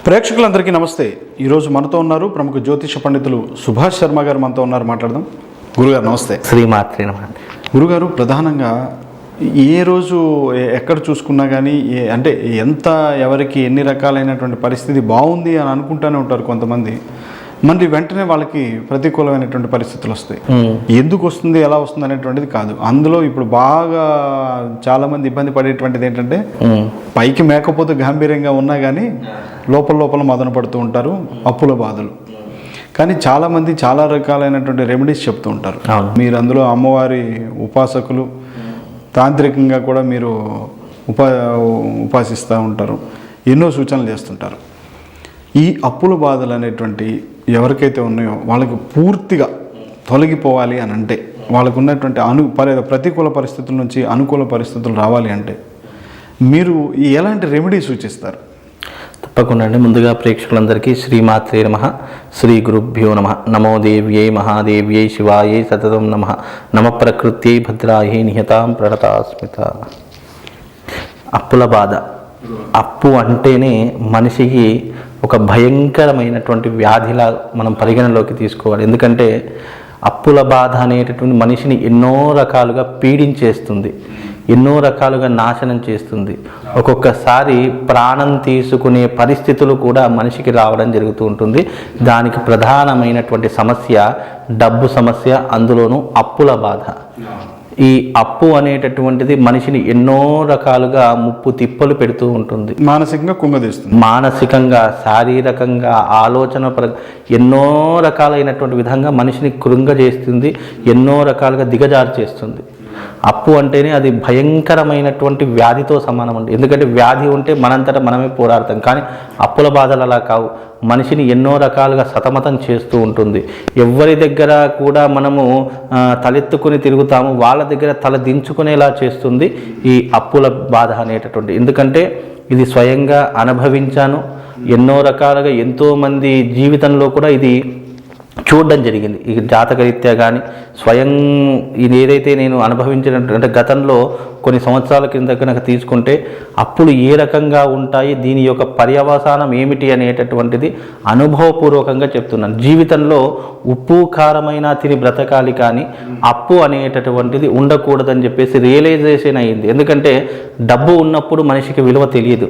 ప్రేక్షకులందరికీ నమస్తే. ఈరోజు మనతో ఉన్నారు ప్రముఖ జ్యోతిష పండితులు సుభాష్ శర్మ గారు మనతో ఉన్నారు. మాట్లాడదాం. గురుగారు నమస్తే. శ్రీమాత్రే నమః. గురుగారు, ప్రధానంగా ఏ రోజు ఎక్కడ చూసుకున్నా కానీ అంటే ఎంత ఎవరికి ఎన్ని రకాలైనటువంటి పరిస్థితి బాగుంది అని అనుకుంటూనే ఉంటారు కొంతమంది. మళ్ళీ వెంటనే వాళ్ళకి ప్రతికూలమైనటువంటి పరిస్థితులు వస్తాయి. ఎందుకు వస్తుంది, ఎలా వస్తుంది అనేటువంటిది కాదు. అందులో ఇప్పుడు బాగా చాలామంది ఇబ్బంది పడేటువంటిది ఏంటంటే పైకి మేకపోతే గాంభీర్యంగా ఉన్నా కానీ లోపల మదన పడుతూ ఉంటారు, అప్పుల బాధలు. కానీ చాలామంది చాలా రకాలైనటువంటి రెమెడీస్ చెప్తూ ఉంటారు. మీరు అందులో అమ్మవారి ఉపాసకులు, తాంత్రికంగా కూడా మీరు ఉపాసిస్తూ ఉంటారు, ఎన్నో సూచనలు చేస్తుంటారు. ఈ అప్పుల బాధలు అనేటువంటి ఎవరికైతే ఉన్నాయో వాళ్ళకి పూర్తిగా తొలగిపోవాలి అని అంటే, వాళ్ళకు ఉన్నటువంటి ప్రతికూల పరిస్థితుల నుంచి అనుకూల పరిస్థితులు రావాలి అంటే మీరు ఎలాంటి రెమెడీ సూచిస్తారు? తప్పకుండా అండి. ముందుగా ప్రేక్షకులందరికీ శ్రీమాత్రే నమః, శ్రీ గురుభ్యో నమః. నమో దేవ్యై మహాదేవ్యై శివాయై సతతం నమః. నమ ప్రకృత్యై భద్రాయై నిహతాం ప్రణతాస్మిత. అప్పుల బాధ, అప్పు అంటేనే మనిషికి ఒక భయంకరమైనటువంటి వ్యాధిలా మనం పరిగణలోకి తీసుకోవాలి. ఎందుకంటే అప్పుల బాధ అనేటటువంటి మనిషిని ఎన్నో రకాలుగా పీడించేస్తుంది, ఎన్నో రకాలుగా నాశనం చేస్తుంది. ఒక్కొక్కసారి ప్రాణం తీసుకునే పరిస్థితులు కూడా మనిషికి రావడం జరుగుతూ ఉంటుంది. దానికి ప్రధానమైనటువంటి సమస్య డబ్బు సమస్య, అందులోనూ అప్పుల బాధ. ఈ అప్పు అనేటటువంటిది మనిషిని ఎన్నో రకాలుగా ముప్పు తిప్పలు పెడుతూ ఉంటుంది. మానసికంగా కుంగదీస్తుంది, మానసికంగా, శారీరకంగా, ఆలోచన ఎన్నో రకాలైనటువంటి విధంగా మనిషిని కృంగజేస్తుంది, ఎన్నో రకాలుగా దిగజారు చేస్తుంది. అప్పు అంటేనే అది భయంకరమైనటువంటి వ్యాధితో సమానం అండి. ఎందుకంటే వ్యాధి ఉంటే మనంతటా మనమే పోరాడతాం, కానీ అప్పుల బాధలు అలా కావు. మనిషిని ఎన్నో రకాలుగా సతమతం చేస్తూ ఉంటుంది. ఎవరి దగ్గర కూడా మనము తలెత్తుకుని తిరుగుతాము, వాళ్ళ దగ్గర తల దించుకునేలా చేస్తుంది ఈ అప్పుల బాధ అనేటటువంటి. ఎందుకంటే ఇది స్వయంగా అనుభవించాను. ఎన్నో రకాలుగా ఎంతోమంది జీవితంలో కూడా ఇది చూడడం జరిగింది. ఈ జాతకరీత్యా కానీ స్వయం ఇది ఏదైతే నేను అనుభవించినట్టు, అంటే గతంలో కొన్ని సంవత్సరాల కింద కనుక తీసుకుంటే అప్పులు ఏ రకంగా ఉంటాయి, దీని యొక్క పర్యవసానం ఏమిటి అనేటటువంటిది అనుభవపూర్వకంగా చెప్తున్నాను. జీవితంలో ఉప్పు కారమైన తిని బ్రతకాలి, కానీ అప్పు అనేటటువంటిది ఉండకూడదని చెప్పేసి రియలైజేషన్ అయ్యింది. ఎందుకంటే డబ్బు ఉన్నప్పుడు మనిషికి విలువ తెలియదు.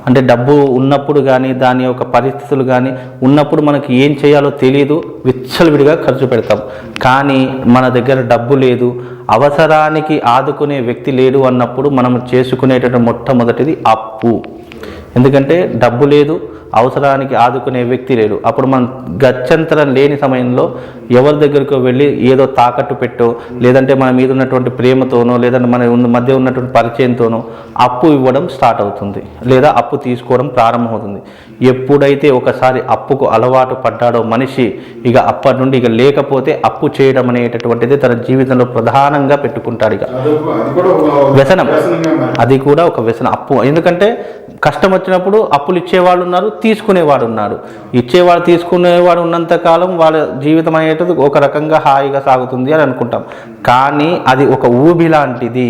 అంటే డబ్బు ఉన్నప్పుడు కానీ దాని యొక్క పరిస్థితులు కానీ ఉన్నప్పుడు మనకి ఏం చేయాలో తెలియదు, విచ్చలవిడిగా ఖర్చు పెడతాం. కానీ మన దగ్గర డబ్బు లేదు, అవసరానికి ఆదుకునే వ్యక్తి లేడు అన్నప్పుడు మనం చేసుకునేటటువంటి మొట్టమొదటిది అప్పు. ఎందుకంటే డబ్బు లేదు, అవసరానికి ఆదుకునే వ్యక్తి లేడు. అప్పుడు మనం గత్యంతరం లేని సమయంలో ఎవరి దగ్గరికి వెళ్ళి ఏదో తాకట్టు పెట్టో, లేదంటే మన మీద ఉన్నటువంటి ప్రేమతోనో, లేదంటే మన మధ్య ఉన్నటువంటి పరిచయంతోనో అప్పు ఇవ్వడం స్టార్ట్ అవుతుంది, లేదా అప్పు తీసుకోవడం ప్రారంభమవుతుంది. ఎప్పుడైతే ఒకసారి అప్పుకు అలవాటు పడ్డాడో మనిషి, ఇక అప్పటి నుండి ఇక లేకపోతే అప్పు చేయడం అనేటటువంటిది తన జీవితంలో ప్రధానంగా పెట్టుకుంటాడు. ఇక వ్యసనం, అది కూడా ఒక వ్యసనం అప్పు. ఎందుకంటే కష్టం వచ్చినప్పుడు అప్పులు ఇచ్చేవాళ్ళు ఉన్నారు, తీసుకునేవాడు ఉన్నాడు. ఇచ్చేవాడు తీసుకునేవాడు ఉన్నంత కాలం వాళ్ళ జీవితం అనేటిది ఒక రకంగా హాయిగా సాగుతుంది అని అనుకుంటాం. కానీ అది ఒక ఊబి లాంటిది.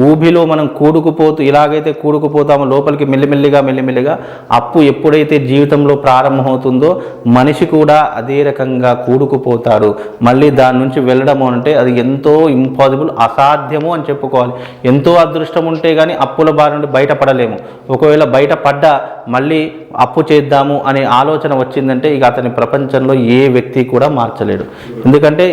ఊబిలో మనం కూడుకుపోతూ, ఇలాగైతే కూడుకుపోతామో లోపలికి మెల్లిమెల్లిగా అప్పు ఎప్పుడైతే జీవితంలో ప్రారంభమవుతుందో మనిషి కూడా అదే రకంగా కూడుకుపోతాడు. మళ్ళీ దాని నుంచి వెళ్ళడము అంటే అది ఎంతో ఇంపాసిబుల్, అసాధ్యము అని చెప్పుకోవాలి. ఎంతో అదృష్టం ఉంటే కానీ అప్పుల బారి నుండి బయటపడలేము. ఒకవేళ బయటపడ్డా మళ్ళీ అప్పు చేద్దాము అనే ఆలోచన వచ్చిందంటే ఇక అతని ప్రపంచంలో ఏ వ్యక్తి కూడా మార్చలేడు. ఎందుకంటే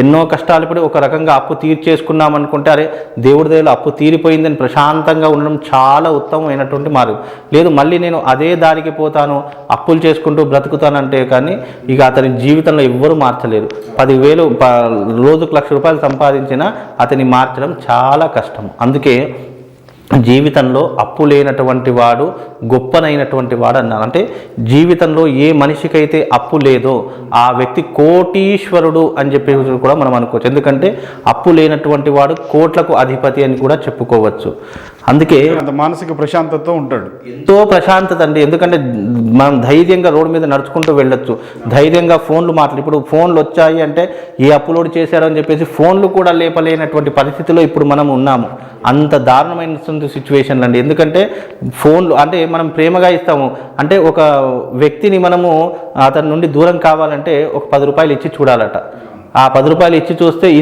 ఎన్నో కష్టాలు పడి ఒక రకంగా అప్పు తీర్చేసుకున్నాం అనుకుంటే, అరే దేవుడి దగ్గర అప్పు తీరిపోయిందని ప్రశాంతంగా ఉండడం చాలా ఉత్తమమైనటువంటి మార్గం. లేదు మళ్ళీ నేను అదే దారికి పోతాను, అప్పులు చేసుకుంటూ బ్రతుకుతానంటే కానీ ఇక అతని జీవితంలో ఎవ్వరూ మార్చలేరు. 10,000 రోజుకు ₹1,00,000 సంపాదించినా అతని మార్చడం చాలా కష్టం. అందుకే జీవితంలో అప్పు లేనటువంటి వాడు గొప్పనైనటువంటి వాడు అన్నారు. అంటే జీవితంలో ఏ మనిషికైతే అప్పు లేదో ఆ వ్యక్తి కోటీశ్వరుడు అని చెప్పి కూడా మనం అనుకోవచ్చు. ఎందుకంటే అప్పు లేనటువంటి వాడు కోట్లకు అధిపతి అని కూడా చెప్పుకోవచ్చు. అందుకే అంత మానసిక ప్రశాంతతతో ఉంటాడు. ఎంతో ప్రశాంతత అండి. ఎందుకంటే మనం ధైర్యంగా రోడ్డు మీద నడుచుకుంటూ వెళ్ళొచ్చు, ధైర్యంగా ఫోన్లు ఇప్పుడు ఫోన్లు వచ్చాయి అంటే ఏ అప్లోడ్ చేశారో అని చెప్పేసి ఫోన్లు కూడా లేపలేనటువంటి పరిస్థితిలో ఇప్పుడు మనం ఉన్నాము. అంత దారుణమైన సిచ్యువేషన్లు అండి. ఎందుకంటే ఫోన్లు అంటే మనం ప్రేమగా ఇస్తాము, అంటే ఒక వ్యక్తిని మనము అతని నుండి దూరం కావాలంటే ఒక 10 రూపాయలు ఇచ్చి చూడాలట. ఆ 10 రూపాయలు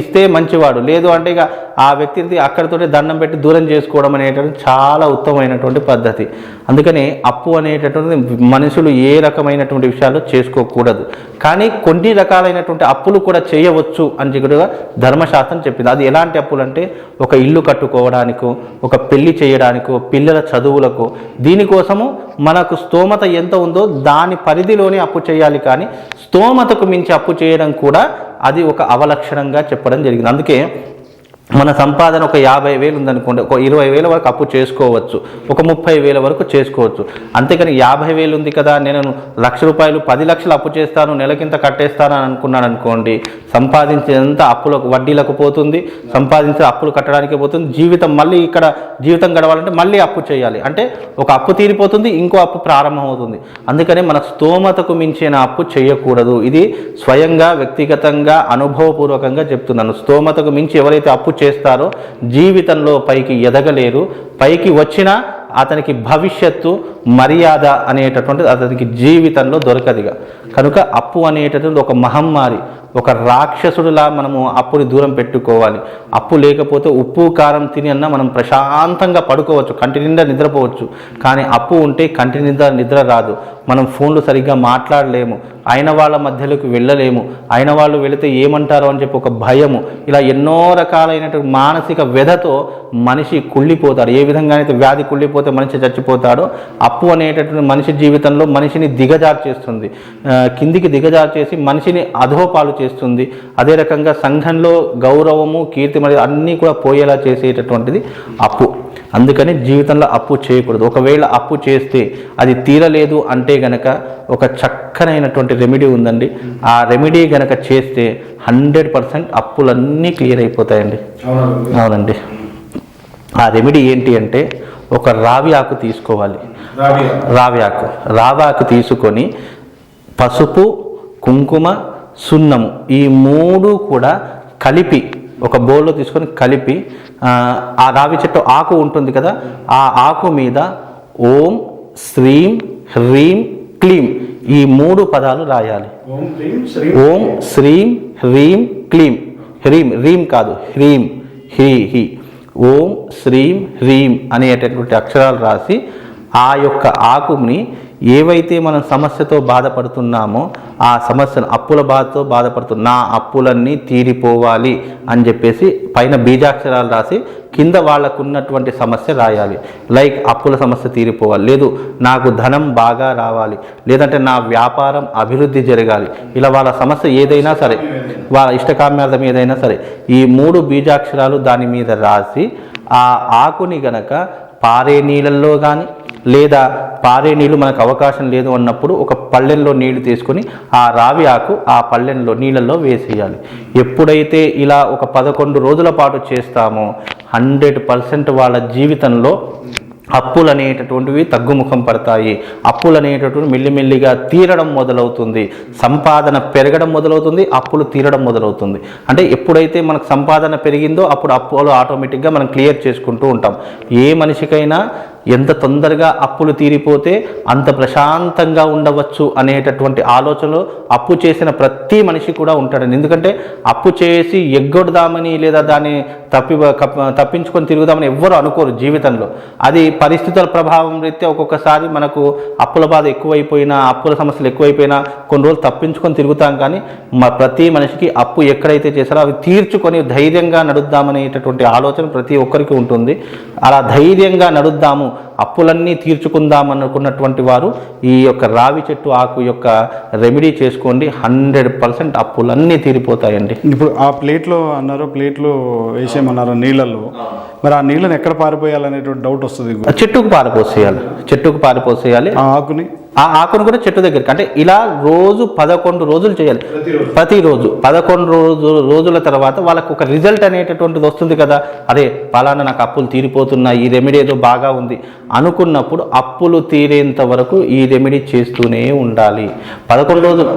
ఇస్తే మంచివాడు, లేదు అంటే ఇక ఆ వ్యక్తిని అక్కడితోనే దండం పెట్టి దూరం చేసుకోవడం అనేటటువంటి చాలా ఉత్తమమైనటువంటి పద్ధతి. అందుకని అప్పు అనేటటువంటి మనుషులు ఏ రకమైనటువంటి విషయాలు చేసుకోకూడదు, కానీ కొన్ని రకాలైనటువంటి అప్పులు కూడా చేయవచ్చు అని కూడా ధర్మశాస్త్రం చెప్పింది. అది ఎలాంటి అప్పులు అంటే ఒక ఇల్లు కట్టుకోవడానికో, ఒక పెళ్లి చేయడానికో, పిల్లల చదువులకు, దీనికోసము మనకు స్తోమత ఎంత ఉందో దాని పరిధిలోనే అప్పు చేయాలి. కానీ స్తోమతకు మించి అప్పు చేయడం కూడా అది ఒక అవలక్షణంగా చెప్పడం జరిగింది. అందుకే మన సంపాదన ఒక 50,000 ఉందనుకోండి, ఒక 20,000 వరకు అప్పు చేసుకోవచ్చు, ఒక 30,000 వరకు చేసుకోవచ్చు. అంతేకాని 50,000 ఉంది కదా, నేను ₹1,00,000 10 లక్షలు అప్పు చేస్తాను, నెలకింత కట్టేస్తాను అని అనుకున్నాను అనుకోండి, సంపాదించేంత అప్పులకు వడ్డీలకు పోతుంది, సంపాదించే అప్పులు కట్టడానికి పోతుంది. మళ్ళీ ఇక్కడ జీవితం గడవాలంటే మళ్ళీ అప్పు చేయాలి. అంటే ఒక అప్పు తీరిపోతుంది, ఇంకో అప్పు ప్రారంభమవుతుంది. అందుకని మన స్తోమతకు మించిన అప్పు చేయకూడదు. ఇది స్వయంగా వ్యక్తిగతంగా అనుభవపూర్వకంగా చెప్తున్నాను. స్తోమతకు మించి ఎవరైతే అప్పు చేస్తారో జీవితంలో పైకి ఎదగలేరు. పైకి వచ్చినా అతనికి భవిష్యత్తు, మర్యాద అనేటటువంటిది అతనికి జీవితంలో దొరకదిగా. కనుక అప్పు అనేటటువంటి ఒక మహమ్మారి, ఒక రాక్షసుడిలా మనము అప్పుని దూరం పెట్టుకోవాలి. అప్పు లేకపోతే ఉప్పు కారం తిని అన్నా మనం ప్రశాంతంగా పడుకోవచ్చు, కంటి నిండా నిద్రపోవచ్చు. కానీ అప్పు ఉంటే కంటి నిండా నిద్ర రాదు. మనం ఫోన్లు సరిగ్గా మాట్లాడలేము, అయిన వాళ్ళ మధ్యలోకి వెళ్ళలేము, అయిన వాళ్ళు వెళితే ఏమంటారో అని చెప్పి ఒక భయము, ఇలా ఎన్నో రకాలైనటువంటి మానసిక వ్యధతో మనిషి కుళ్ళిపోతాడు. ఏ విధంగా అయితే వ్యాధి కుళ్ళిపోతే మనిషి చచ్చిపోతాడో, అప్పు అనేటటువంటి మనిషి జీవితంలో మనిషిని దిగజారు చేస్తుంది, కిందికి దిగజారు చేసి మనిషిని అధోపాలు చేస్తుంది. అదే రకంగా సంఘంలో గౌరవము, కీర్తి మరియు అన్నీ కూడా పోయేలా చేసేటటువంటిది అప్పు. అందుకని జీవితంలో అప్పు చేయకూడదు. ఒకవేళ అప్పు చేస్తే అది తీరలేదు అంటే గనక ఒక చక్కనైనటువంటి రెమెడీ ఉందండి. ఆ రెమెడీ గనక చేస్తే 100% అప్పులన్నీ క్లియర్ అయిపోతాయండి. అవునండి. ఆ రెమెడీ ఏంటి అంటే ఒక రావి ఆకు తీసుకోవాలి. రావి ఆకు తీసుకొని పసుపు, కుంకుమ, సున్నము ఈ 3 కూడా కలిపి ఒక బౌల్లో తీసుకొని కలిపి ఆ రావి చెట్టు ఆకు ఉంటుంది కదా, ఆ ఆకు మీద ఓం శ్రీం హ్రీం క్లీం ఈ 3 పదాలు రాయాలి. ఓం శ్రీం హ్రీం క్లీం, హ్రీం కాదు, హ్రీం, హి. ఓం శ్రీం హ్రీం అనేటటువంటి అక్షరాలు రాసి ఆ యొక్క ఆకుని ఏవైతే మనం సమస్యతో బాధపడుతున్నామో ఆ సమస్యను, అప్పుల బాధతో బాధపడుతున్న నా అప్పులన్నీ తీరిపోవాలి అని చెప్పేసి పైన బీజాక్షరాలు రాసి కింద వాళ్ళకున్నటువంటి సమస్య రాయాలి. లైక్ అప్పుల సమస్య తీరిపోవాలి, లేదు నాకు ధనం బాగా రావాలి, లేదంటే నా వ్యాపారం అభివృద్ధి జరగాలి, ఇలా వాళ్ళ సమస్య ఏదైనా సరే, వాళ్ళ ఇష్టకామ్యార్థం ఏదైనా సరే ఈ 3 బీజాక్షరాలు దాని మీద రాసి ఆ ఆకుని గనక పారే నీళ్ళల్లో కానీ, లేదా పారే నీళ్ళు మనకు అవకాశం లేదు అన్నప్పుడు ఒక పళ్ళెంలో నీళ్లు తీసుకొని ఆ రావి ఆకు ఆ పళ్ళెంలో నీళ్ళల్లో వేసేయాలి. ఎప్పుడైతే ఇలా ఒక 11 రోజుల పాటు చేస్తామో 100% వాళ్ళ జీవితంలో అప్పులు అనేటటువంటివి తగ్గుముఖం పడతాయి. అప్పులు అనేటటువంటి మెల్లిమెల్లిగా తీరడం మొదలవుతుంది, సంపాదన పెరగడం మొదలవుతుంది, అప్పులు తీరడం మొదలవుతుంది. అంటే ఎప్పుడైతే మనకు సంపాదన పెరిగిందో అప్పుడు అప్పులు ఆటోమేటిక్గా మనం క్లియర్ చేసుకుంటూ ఉంటాం. ఏ మనిషికైనా ఎంత తొందరగా అప్పులు తీరిపోతే అంత ప్రశాంతంగా ఉండవచ్చు అనేటటువంటి ఆలోచనలో అప్పు చేసిన ప్రతి మనిషి కూడా ఉంటాడండి. ఎందుకంటే అప్పు చేసి ఎగ్గొడదామని లేదా దాన్ని తప్పించుకొని తిరుగుదామని ఎవ్వరూ అనుకోరు జీవితంలో. అది పరిస్థితుల ప్రభావం రీత్యా ఒక్కొక్కసారి మనకు అప్పుల బాధ ఎక్కువైపోయినా, అప్పుల సమస్యలు ఎక్కువైపోయినా కొన్ని రోజులు తప్పించుకొని తిరుగుతాం. కానీ ప్రతి మనిషికి అప్పు ఎక్కడైతే చేశారో అవి తీర్చుకొని ధైర్యంగా నడుద్దామనేటటువంటి ఆలోచన ప్రతి ఒక్కరికి ఉంటుంది. అలా ధైర్యంగా నడుద్దాము, అప్పులన్నీ తీర్చుకుందాం అనుకున్నటువంటి వారు ఈ యొక్క రావి చెట్టు ఆకు యొక్క రెమెడీ చేసుకోండి. 100% అప్పులన్నీ తీరిపోతాయండి. ఇప్పుడు ఆ ప్లేట్లో అన్నారు, ప్లేట్లో వేసేయమన్నారు నీళ్ళల్లో, మరి ఆ నీళ్ళని ఎక్కడ పారిపోయాలనేటువంటి డౌట్ వస్తుంది. చెట్టుకు పారిపోసేయాలి, చెట్టుకు పారిపోసేయాలి. ఆ ఆకుని ఆ ఆకును కూడా చెట్టు దగ్గరికి, అంటే ఇలా రోజు 11 రోజులు చేయాలి. ప్రతిరోజు 11 రోజుల తర్వాత వాళ్ళకు ఒక రిజల్ట్ అనేటటువంటిది వస్తుంది కదా. అదే పలానా నాకు అప్పులు తీరిపోతున్నాయి, ఈ రెమెడీ ఏదో బాగా ఉంది అనుకున్నప్పుడు అప్పులు తీరేంత వరకు ఈ రెమెడీ చేస్తూనే ఉండాలి. 11 రోజులు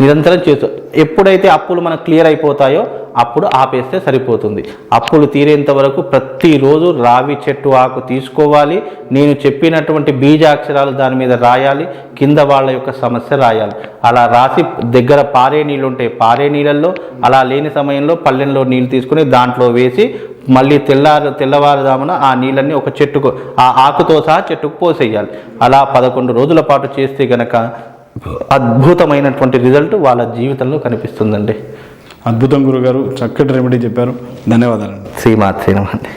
నిరంతరం చేస్తూ, ఎప్పుడైతే అప్పులు మనకు క్లియర్ అయిపోతాయో అప్పుడు ఆపేస్తే సరిపోతుంది. అప్పులు తీరేంత వరకు ప్రతిరోజు రావి చెట్టు ఆకు తీసుకోవాలి. నేను చెప్పినటువంటి బీజాక్షరాలు దాని మీద రాయాలి, కింద వాళ్ళ యొక్క సమస్య రాయాలి. అలా రాసి దగ్గర పారే నీళ్ళు ఉంటే పారే నీళ్ళల్లో, అలా లేని సమయంలో పళ్ళెంలో నీళ్ళు తీసుకుని దాంట్లో వేసి మళ్ళీ తెల్లవారుదామున ఆ నీళ్ళన్నీ ఒక చెట్టుకు, ఆ ఆకుతో సహా చెట్టుకు పోసేయాలి. అలా 11 రోజుల పాటు చేస్తే గనక అద్భుతమైనటువంటి రిజల్ట్ వాళ్ళ జీవితంలో కనిపిస్తుందండి. అద్భుతం గురుగారు, చక్కటి రెమెడీ చెప్పారు. ధన్యవాదాలండి. శ్రీమాత్రేనమండి.